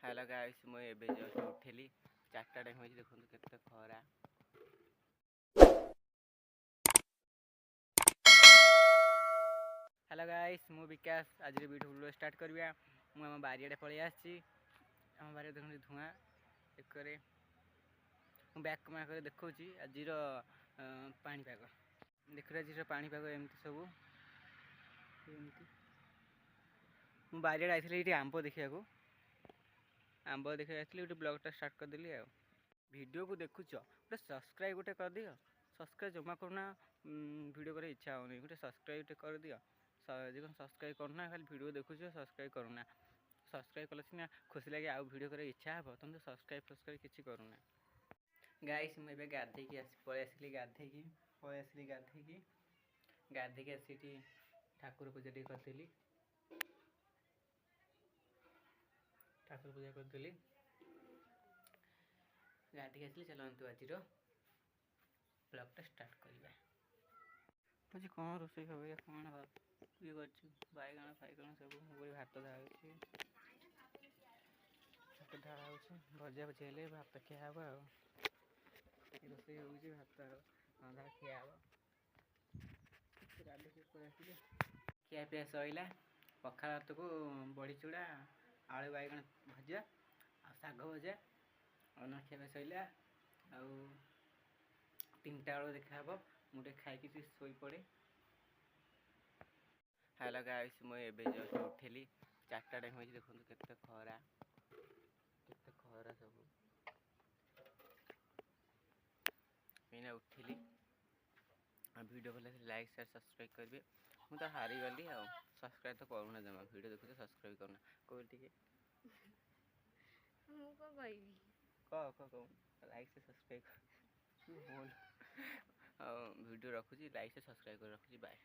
Hello guys मैं एबे just उठेली 4टा time होई देखो केते खरा। हेलो गाइस मु विकास आज वीडियो स्टार्ट करबिया। मु हम बारियाडे पळै आछि। हम बारिया देखो धुआं एकरे मु बैक कमा करे देखौची आजिर पानी पाग देखरे आजिर पानी पाग एमती सब एमती। मु बारियाडे आइथिले इटी आंबो देखिया को आंबो देखि आइथिले इटी ब्लॉगटा स्टार्ट कर देली आ। वीडियो को देखुछ गोटे सब्सक्राइब गोटे कर दियो। सब्सक्राइब जमा करना वीडियो करे इच्छा होनी गोटे सब्सक्राइब कर दियो। जो सब्सक्राइब करना खाली वीडियो देखुछ सब्सक्राइब करना। सब्सक्राइब कले सिना खुशी लगे आउ वीडियो करे इच्छा हो तुम तो सब्सक्राइब किसी करूना। गाइस मैं एबे गाधेकी पळै आसिली गाधेकी पळै आसिली गाधेकी आसिटी ठाकुर पूजा टी करथिली। ठाकुर पूजा करथिली गाधेकी आसिली चलंतु आजिर ब्लॉगटा स्टार्ट करबा। आज कौन रोषे खबे कौन ये करछु बैगण फाइगण सब मोर भात धाउछि भात ढाला होछि भजा भजेले भात खिया हबा आ रोषे होछि भात रंधा खिया हबा। राधे के पळै आसिले खिया पिया सइला पखाल भात को बड़ी चूड़ा आलू बैगण भजा आ साग भजा अना खिया सइला आ 3टा बेल देखा हबो मुटे खाइकी सोई पड़े। हेलो गाइस मैं एबे जस्ट उठेली 4टा टाइम होई देखो केते खरा सब मैंने उठिली वीडियो भले लाइक शेयर सब्सक्राइब करबे। मु तो हारी गली आ सब्सक्राइब तो करूना जमा वीडियो देखु सब्सक्राइब करना कोई ठीक मु को कहबी को लाइक से सब्सक्राइब बोल वीडियो रखुची लाइक से सब्सक्राइब कर रखुची बाय।